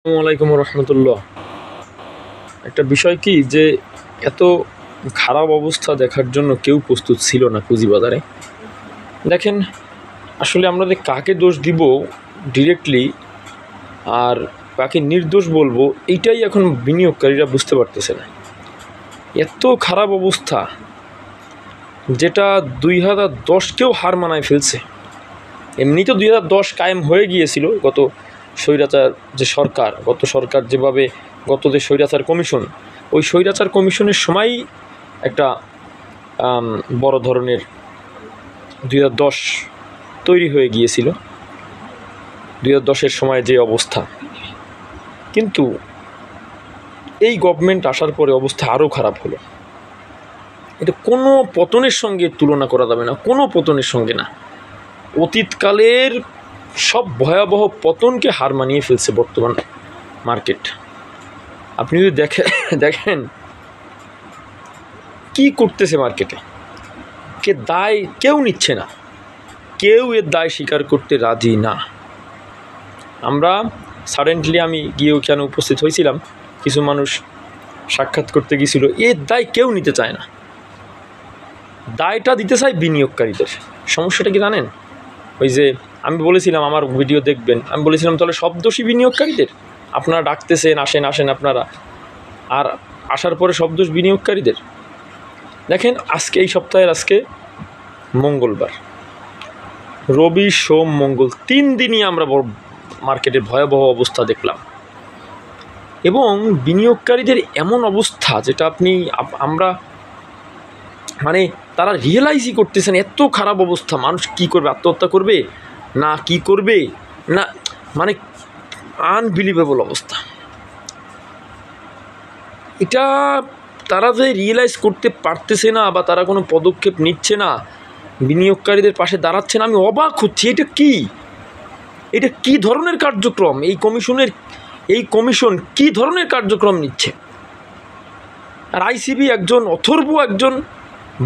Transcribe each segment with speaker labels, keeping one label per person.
Speaker 1: আসসালামু আলাইকুম রহমতুল্লাহ। একটা বিষয় কি যে এত খারাপ অবস্থা দেখার জন্য কেউ প্রস্তুত ছিল না পুঁজিবাজারে। দেখেন, আসলে আমরা যে কাকে দোষ দিব ডিরেক্টলি আর কাকে নির্দোষ বলবো, এইটাই এখন বিনিয়োগকারীরা বুঝতে পারতেছে না। এত খারাপ অবস্থা যেটা 2010কেও হার মানায় ফেলছে। এমনি তো 2010 কায়েম হয়ে গিয়েছিল গত স্বৈরাচার যে সরকার, যেভাবে গত যে স্বৈরাচার কমিশন, ওই স্বৈরাচার কমিশনের সময়ই একটা বড় ধরনের 2010 তৈরি হয়ে গিয়েছিল। 2010-এর সময় যে অবস্থা, কিন্তু এই গভর্নমেন্ট আসার পরে অবস্থা আরও খারাপ হলো। এটা কোনো পতনের সঙ্গে তুলনা করা যাবে না, কোনো পতনের সঙ্গে না। অতীতকালের সব ভয়াবহ পতনকে হার মানিয়ে ফেলছে বর্তমান মার্কেট। আপনি যদি দেখেন কি করতেছে মার্কেটে, দায় কেউ নিচ্ছে না, কেউ এর দায় স্বীকার করতে রাজি না। আমরা সাডেনলি আমি গিয়ে ওখানে উপস্থিত হয়েছিলাম, কিছু মানুষ সাক্ষাৎ করতে গিয়েছিল, এর দায় কেউ নিতে চায় না। দায়টা দিতে চায় বিনিয়োগকারীদের। সমস্যাটা কি জানেন? ওই যে আমি বলেছিলাম, আমার ভিডিও দেখবেন, আমি বলেছিলাম তাহলে সব দোষী বিনিয়োগকারীদের। আপনারা ডাকতেছেন আসেন আপনারা, আর আসার পরে সব দোষ বিনিয়োগকারীদের। দেখেন, এই সপ্তাহের আজকে মঙ্গলবার, রবি সোম মঙ্গল 3 দিনই আমরা মার্কেটের ভয়াবহ অবস্থা দেখলাম। এবং বিনিয়োগকারীদের এমন অবস্থা যেটা আমরা তারা রিয়েলাইজই করতেছেন। এত খারাপ অবস্থা, মানুষ কি করবে, আত্মহত্যা করবে না কি করবে না, আনবিলিভেবল অবস্থা। এটা তারা যে রিয়েলাইজ করতে পারতেছে না বা তারা কোনো পদক্ষেপ নিচ্ছে না, বিনিয়োগকারীদের পাশে দাঁড়াচ্ছে না, আমি অবাক হচ্ছি। এটা কি ধরনের কার্যক্রম? এই কমিশন কি ধরনের কার্যক্রম নিচ্ছে? আর আইসিবি একজন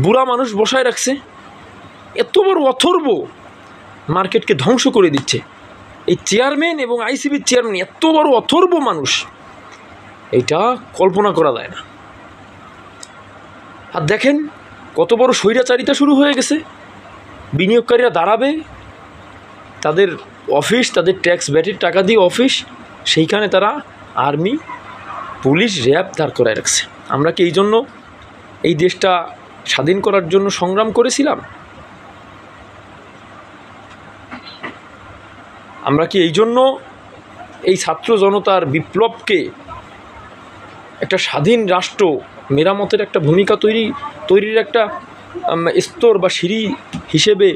Speaker 1: বুড়া মানুষ বসায় রাখছে। এত বড় অথর্ব মার্কেটকে ধ্বংস করে দিচ্ছে। এই চেয়ারম্যান এবং আইসিবির চেয়ারম্যান এত বড় অথর্ব মানুষ, এটা কল্পনা করা যায় না। আর দেখেন কত বড় স্বৈরাচারিতা শুরু হয়ে গেছে। বিনিয়োগকারীরা দাঁড়াবে, তাদের অফিস, তাদের ট্যাক্স ব্যাটের টাকা দিয়ে অফিস, সেইখানে তারা আর্মি, পুলিশ, র্যাব দাঁড় করায় রাখছে। আমরা কি এই জন্য এই দেশটা স্বাধীন করার জন্য সংগ্রাম করেছিলাম? আমরা কি এই জন্য এই ছাত্র জনতার বিপ্লবকে একটা স্বাধীন রাষ্ট্র মেরামতের একটা ভূমিকা তৈরির একটা স্তর বা সিঁড়ি হিসেবে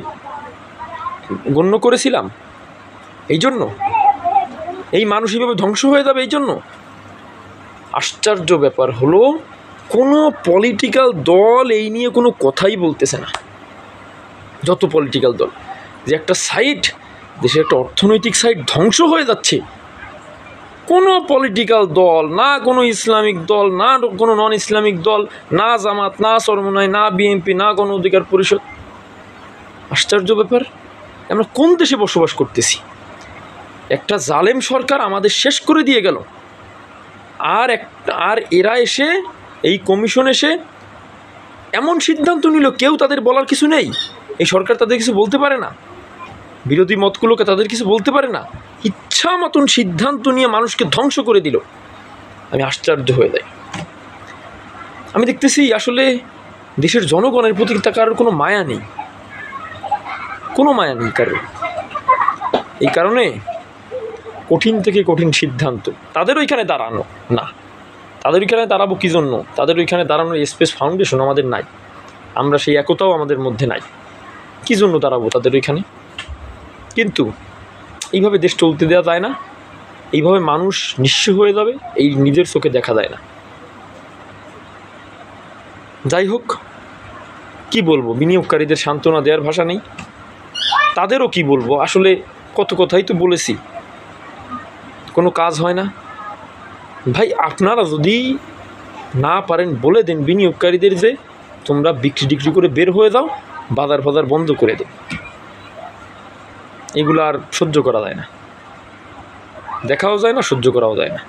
Speaker 1: গণ্য করেছিলাম? এই জন্য এই মানুষ হিসেবে ধ্বংস হয়ে যাবে এই জন্য? আশ্চর্য ব্যাপার হলো, কোনো পলিটিক্যাল দল এই নিয়ে কোনো কথাই বলতেছে না। যত পলিটিক্যাল দল, যে একটা সাইড, দেশের একটা অর্থনৈতিক সাইড ধ্বংস হয়ে যাচ্ছে, কোনো পলিটিক্যাল দল না, কোনো ইসলামিক দল না, কোনো নন ইসলামিক দল না, জামাত না, চরমনাই না, বিএনপি না, গণ অধিকার পরিষদ। আশ্চর্য ব্যাপার, আমরা কোন দেশে বসবাস করতেছি? একটা জালেম সরকার আমাদের শেষ করে দিয়ে গেল, আর এরা এসে, এই কমিশন এসে এমন সিদ্ধান্ত নিল, কেউ তাদের বলার কিছু নেই। এই সরকার তাদের কিছু বলতে পারে না, বিরোধী মতগুলোকে তাদের কিছু বলতে পারে না, ইচ্ছা মতন সিদ্ধান্ত নিয়ে মানুষকে ধ্বংস করে দিল। আমি আশ্চর্য হয়ে যাই। আমি দেখতেছি আসলে দেশের জনগণের প্রতি কারোর কোনো মায়া নেই, কারোর। এই কারণে কঠিন থেকে কঠিন সিদ্ধান্ত তাদের ওইখানে দাঁড়ানো না। তাদের ওইখানে দাঁড়াবো কী জন্য? তাদের ওইখানে দাঁড়ানোর স্পেস ফাউন্ডেশন আমাদের নাই, আমরা সেই একতাও আমাদের মধ্যে নাই। কী জন্য দাঁড়াবো তাদের ওইখানে? কিন্তু এইভাবে দেশ চলতে দেওয়া যায় না, এইভাবে মানুষ নিঃস্ব হয়ে যাবে, এই নিজের চোখে দেখা যায় না। যাই হোক, কি বলবো, বিনিয়োগকারীদের সান্ত্বনা দেওয়ার ভাষা নেই, তাদেরও কি বলবো। আসলে কত কথাই তো বলেছি, কোনো কাজ হয় না। ভাই, আপনারা যদি না পারেন বলে দেন বিনিয়োগকারীদের যে তোমরা বিক্রি করে বের হয়ে যাও, বাজার বন্ধ করে দেন। এগুলো আর সহ্য করা যায় না। দেখাও যায় না, সহ্য করাও যায় না।